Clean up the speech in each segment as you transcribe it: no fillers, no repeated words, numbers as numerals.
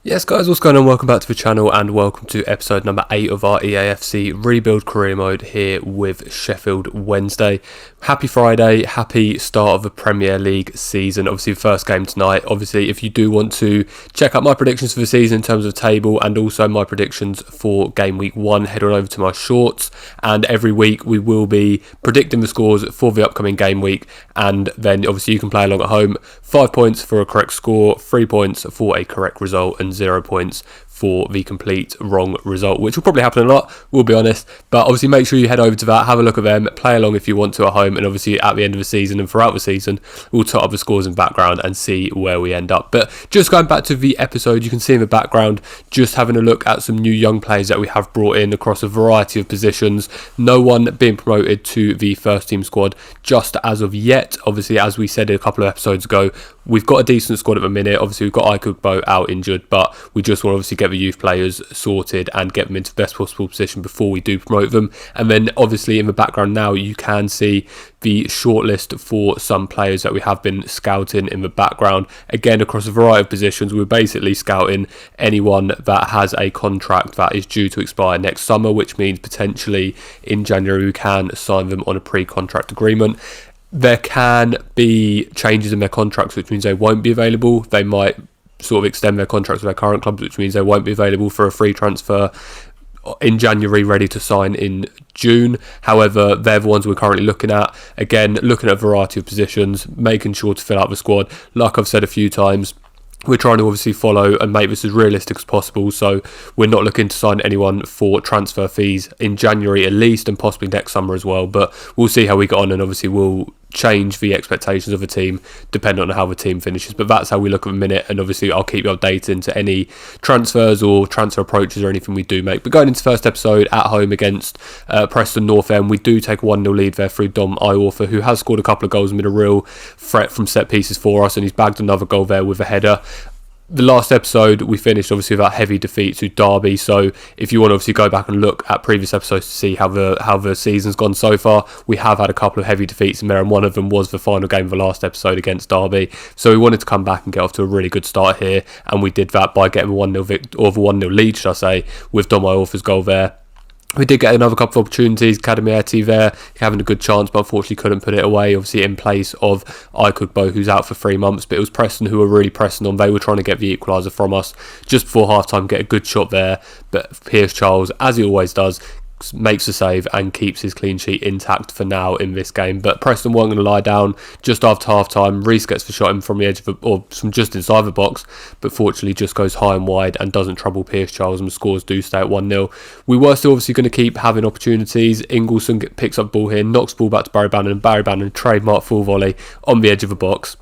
Yes guys, what's going on? Welcome back to the channel and welcome to episode number 8 of our EAFC Rebuild Career Mode here with Sheffield Wednesday. Happy Friday, happy start of the Premier League season. Obviously the first game tonight. Obviously if you do want to check out my predictions for the season in terms of table and also my predictions for game week 1, head on over to my shorts, and every week we will be predicting the scores for the upcoming game week, and then obviously you can play along at home. 5 points for a correct score, 3 points for a correct result, and 0 points for the complete wrong result, which will probably happen a lot, we'll be honest. But obviously make sure you head over to that, have a look at them, play along if you want to at home, and obviously at the end of the season and throughout the season we'll tot up the scores in background and see where we end up. But just going back to the episode, you can see in the background just having a look at some new young players that we have brought in across a variety of positions. No one being promoted to the first team squad just as of yet. Obviously, as we said a couple of episodes ago, we've got a decent squad at the minute. Obviously we've got Ikubo out injured, but we just want to obviously get the youth players sorted and get them into the best possible position before we do promote them. And then obviously in the background now you can see the shortlist for some players that we have been scouting in the background. Again, across a variety of positions, we're basically scouting anyone that has a contract that is due to expire next summer, which means potentially in January we can sign them on a pre-contract agreement. There can be changes in their contracts, which means they won't be available. They might sort of extend their contracts with their current clubs, which means they won't be available for a free transfer in January, ready to sign in June. However, they're the ones we're currently looking at. Again, looking at a variety of positions, making sure to fill out the squad. Like I've said a few times, we're trying to obviously follow and make this as realistic as possible, so we're not looking to sign anyone for transfer fees in January at least, and possibly next summer as well. But we'll see how we get on, and obviously we'll change the expectations of the team depending on how the team finishes. But that's how we look at the minute, and obviously I'll keep you updated into any transfers or transfer approaches or anything we do make. But going into the first episode at home against Preston North End, we do take a 1-0 lead there through Dom Iorfa, who has scored a couple of goals and been a real threat from set pieces for us, and he's bagged another goal there with a header. The last episode we finished obviously with that heavy defeat to Derby, so if you want to obviously go back and look at previous episodes to see how the season's gone so far, we have had a couple of heavy defeats in there, and one of them was the final game of the last episode against Derby. So we wanted to come back and get off to a really good start here, and we did that by getting a 1-0 lead, should I say, with Dom Iorfa's goal there. We did get another couple of opportunities. Kadimieti there having a good chance, but unfortunately couldn't put it away, obviously in place of Ikubo, who's out for 3 months. But it was Preston who were really pressing on. They were trying to get the equaliser from us just before half-time, get a good shot there. But Pierce Charles, as he always does, makes a save and keeps his clean sheet intact for now in this game. But Preston weren't going to lie down just after half time. Reece gets the shot in from the edge of or from just inside the box, but fortunately just goes high and wide and doesn't trouble Pierce Charles, and the scores do stay at 1-0. We were still obviously going to keep having opportunities. Ingleson picks up the ball here, knocks the ball back to Barry Bannon, and Barry Bannon trademark full volley on the edge of the box.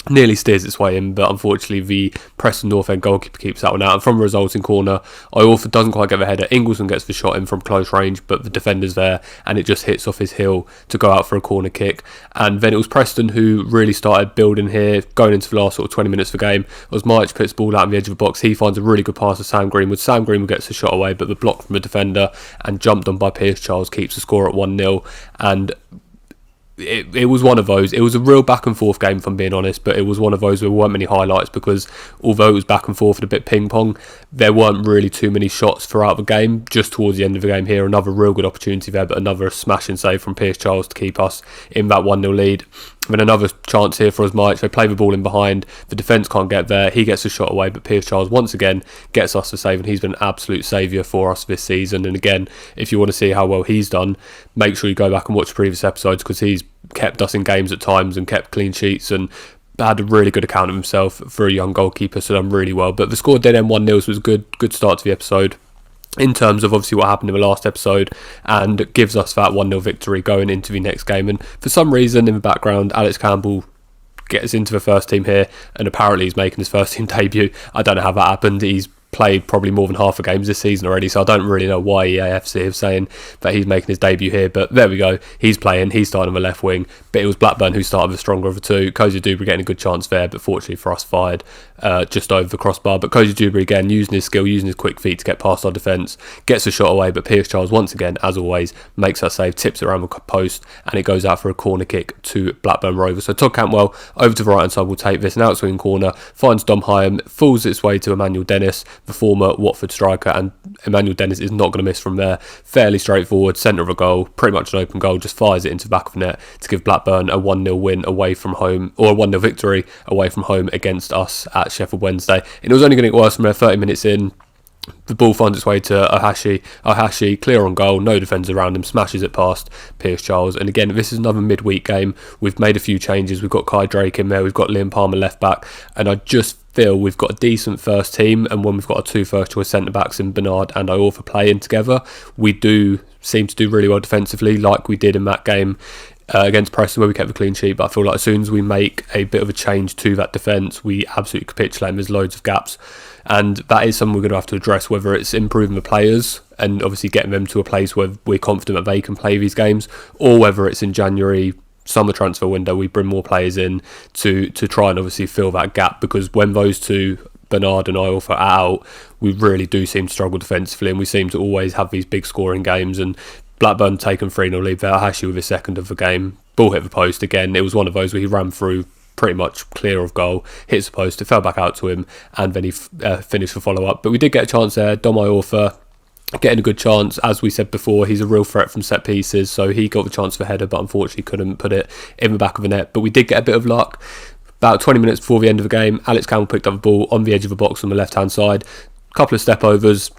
Nearly steers its way in, but unfortunately the Preston North End goalkeeper keeps that one out, and from a resulting corner, Iorfa doesn't quite get the header. Ingleson gets the shot in from close range, but the defender's there and it just hits off his heel to go out for a corner kick. And then it was Preston who really started building here, going into the last sort of 20 minutes of the game. Osmajic puts the ball out on the edge of the box. He finds a really good pass to Sam Greenwood. Sam Greenwood gets the shot away, but the block from the defender and jumped on by Pierce Charles keeps the score at 1-0. And it was one of those. It was a real back and forth game, if I'm being honest, but it was one of those where there weren't many highlights, because although it was back and forth and a bit ping pong, there weren't really too many shots throughout the game. Just towards the end of the game here, another real good opportunity there, but another smashing save from Pierce Charles to keep us in that 1-0 lead. Then another chance here for Osmajic. They play the ball in behind. The defence can't get there. He gets a shot away, but Pierce Charles once again gets us the save, and he's been an absolute saviour for us this season. And again, if you want to see how well he's done, make sure you go back and watch previous episodes, because he's kept us in games at times and kept clean sheets and had a really good account of himself for a young goalkeeper, so done really well. But the score did end 1-0, so it was a good start to the episode in terms of obviously what happened in the last episode, and gives us that 1-0 victory going into the next game. And for some reason in the background, Alex Campbell gets into the first team here, and apparently he's making his first team debut. I don't know how that happened. He's played probably more than half the games this season already, so I don't really know why EAFC is saying that he's making his debut here, but there we go. He's playing, he's starting on the left wing, but it was Blackburn who started the stronger of the two. Cozy Dewberry getting a good chance there, but fortunately for us fired just over the crossbar. But Cozy Dewberry again using his skill, using his quick feet to get past our defence, gets a shot away, but Pierce Charles once again, as always, makes that save, tips it around the post, and it goes out for a corner kick to Blackburn Rovers. So Todd Cantwell over to the right hand side will take this, an outswing corner, finds Dom Hyam, falls its way to Emmanuel Dennis, the former Watford striker, and Emmanuel Dennis is not going to miss from there. Fairly straightforward, centre of a goal, pretty much an open goal, just fires it into the back of the net to give Blackburn a 1-0 win away from home, or a 1-0 victory away from home against us at Sheffield Wednesday. And it was only going to get worse from there. 30 minutes in, the ball finds its way to Ohashi, clear on goal, no defenders around him, smashes it past Pierce Charles. And again, this is another midweek game. We've made a few changes. We've got Kai Drake in there, we've got Liam Palmer left back, and I just feel we've got a decent first team, and when we've got our two first choice centre backs in Bernard and Iorfa playing together, we do seem to do really well defensively, like we did in that game against Preston where we kept a clean sheet. But I feel like as soon as we make a bit of a change to that defence, we absolutely capitulate and there's loads of gaps, and that is something we're going to have to address, whether it's improving the players and obviously getting them to a place where we're confident that they can play these games, or whether it's in January summer transfer window we bring more players in to try and obviously fill that gap, because when those two, Bernard and Iorfa, are out, we really do seem to struggle defensively, and we seem to always have these big scoring games. And Blackburn taken 3-0 lead there. Hashi with his second of the game, ball hit the post again. It was one of those where he ran through pretty much clear of goal, hits the post, it fell back out to him, and then he finished the follow-up. But we did get a chance there. Dom Iorfa getting a good chance. As we said before, he's a real threat from set pieces, so he got the chance for a header, but unfortunately couldn't put it in the back of the net. But we did get a bit of luck. About 20 minutes before the end of the game, Alex Campbell picked up the ball on the edge of the box on the left-hand side. Couple of step overs,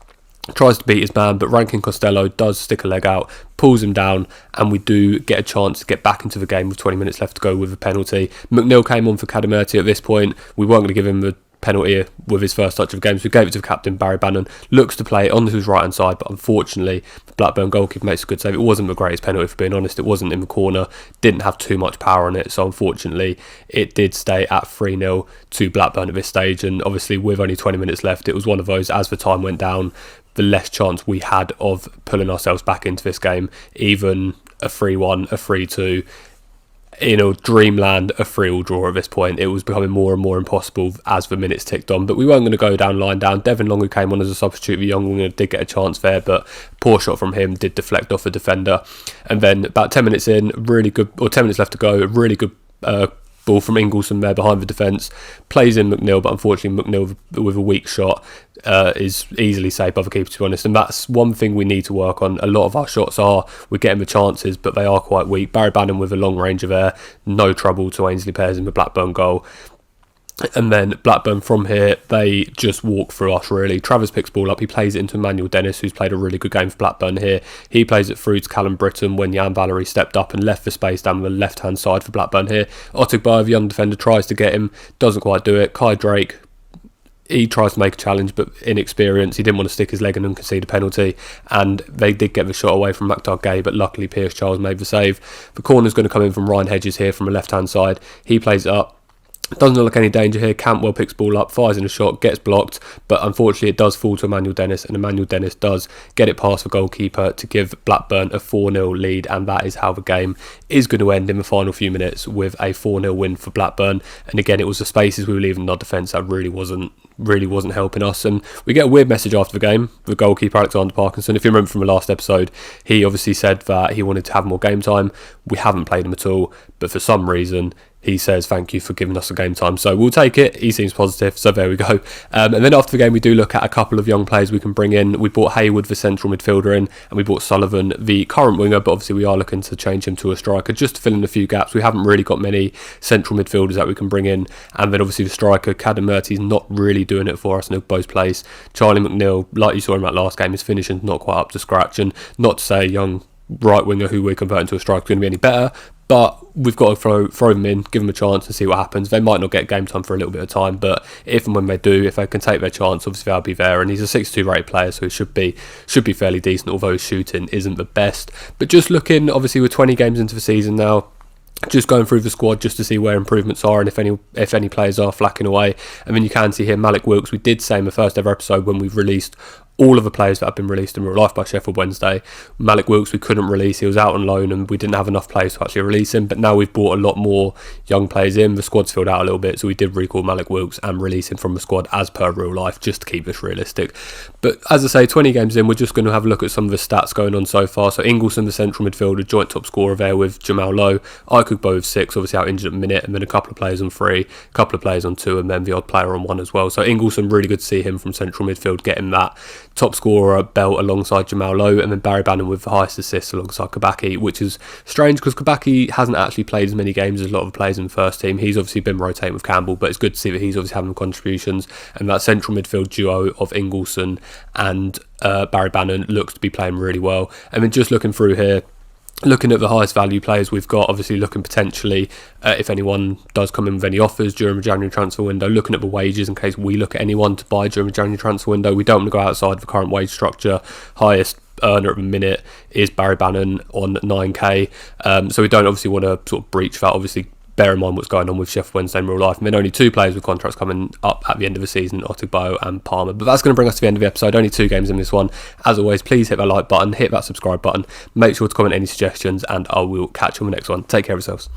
tries to beat his man, but Rankin Costello does stick a leg out, pulls him down, and we do get a chance to get back into the game with 20 minutes left to go with a penalty. McNeil came on for Cadmerty at this point. We weren't going to give him the penalty with his first touch of the game, so we gave it to the captain, Barry Bannon. Looks to play it onto his right hand side, but unfortunately the Blackburn goalkeeper makes a good save. It wasn't the greatest penalty, for being honest. It wasn't in the corner, didn't have too much power on it, so unfortunately it did stay at 3-0 to Blackburn at this stage. And obviously with only 20 minutes left, it was one of those, as the time went down, the less chance we had of pulling ourselves back into this game. Even a 3-1, a 3-2, in a dreamland, a 3-3 draw at this point. It was becoming more and more impossible as the minutes ticked on, but we weren't going to go down line down. Devin Long, who came on as a substitute, the young winger, did get a chance there, but poor shot from him did deflect off a defender. And then about 10 minutes in, 10 minutes left to go, a really good ball from Ingleson there behind the defence, plays in McNeil, but unfortunately McNeil with a weak shot is easily saved by the keeper, to be honest. And that's one thing we need to work on. A lot of our shots we're getting the chances, but they are quite weak. Barry Bannon with a long range of air, no trouble to Ainsley Pears in the Blackburn goal. And then Blackburn from here, they just walk through us really. Travers picks ball up, he plays it into Emmanuel Dennis, who's played a really good game for Blackburn here. He plays it through to Callum Britton when Jan Valery stepped up and left the space down the left hand side for Blackburn here. Otigbayev, the young defender, tries to get him, doesn't quite do it. Kai Drake, he tries to make a challenge, but inexperience. He didn't want to stick his leg in and concede a penalty, and they did get the shot away from Maktar Gay, but luckily Pierce Charles made the save. The corner's going to come in from Ryan Hedges here from the left hand side. He plays it up. Doesn't look like any danger here. Cantwell picks ball up, fires in a shot, gets blocked, but unfortunately it does fall to Emmanuel Dennis, and Emmanuel Dennis does get it past the goalkeeper to give Blackburn a 4-0 lead, and that is how the game is going to end in the final few minutes, with a 4-0 win for Blackburn. And again, it was the spaces we were leaving in our defence that really wasn't helping us. And we get a weird message after the game. The goalkeeper, Alexander Parkinson, if you remember from the last episode, he obviously said that he wanted to have more game time. We haven't played him at all, but for some reason he says thank you for giving us the game time, so we'll take it. He seems positive, so there we go. And then after the game we do look at a couple of young players we can bring in. We brought Hayward, the central midfielder, in, and we brought Sullivan, the current winger, but obviously we are looking to change him to a striker just to fill in a few gaps. We haven't really got many central midfielders that we can bring in. And then obviously the striker, Cadmerty's not really doing it for us in Ugbo's place. Charlie McNeil, like you saw in that last game, his finishing's not quite up to scratch, and not to say a young right winger who we're converting to a striker is going to be any better, but we've got to throw them in, give them a chance and see what happens. They might not get game time for a little bit of time, but if and when they do, if they can take their chance, obviously they'll be there. And he's a 6'2" rated player, so he should be fairly decent, although his shooting isn't the best. But just looking, obviously we're 20 games into the season now, just going through the squad just to see where improvements are and if any players are flacking away. And then you can see here Malik Wilks. We did say in the first ever episode when we released all of the players that have been released in real life by Sheffield Wednesday, Malik Wilks we couldn't release. He was out on loan and we didn't have enough players to actually release him. But now we've brought a lot more young players in. The squad's filled out a little bit, so we did recall Malik Wilks and release him from the squad as per real life, just to keep this realistic. But as I say, 20 games in, we're just going to have a look at some of the stats going on so far. So Ingleson, the central midfielder, joint top scorer there with Jamal Lowe. Ikugbo with 6, obviously out injured at the minute, and then a couple of players on 3, a couple of players on 2, and then the odd player on 1 as well. So Ingleson, really good to see him from central midfield getting that top scorer belt alongside Jamal Lowe, and then Barry Bannon with the highest assists alongside Kabaki, which is strange because Kabaki hasn't actually played as many games as a lot of the players in the first team. He's obviously been rotating with Campbell, but it's good to see that he's obviously having contributions, and that central midfield duo of Ingleson and Barry Bannon looks to be playing really well. And then just looking through here, looking at the highest value players we've got, obviously looking potentially if anyone does come in with any offers during the January transfer window, looking at the wages in case we look at anyone to buy during the January transfer window. We don't want to go outside the current wage structure. Highest earner at the minute is Barry Bannon on 9k, so we don't obviously want to sort of breach that. Obviously bear in mind what's going on with Sheffield Wednesday in real life. And then only 2 players with contracts coming up at the end of the season, Otigbo and Palmer. But that's going to bring us to the end of the episode. Only 2 games in this one. As always, please hit that like button, hit that subscribe button, make sure to comment any suggestions, and I will catch you on the next one. Take care of yourselves.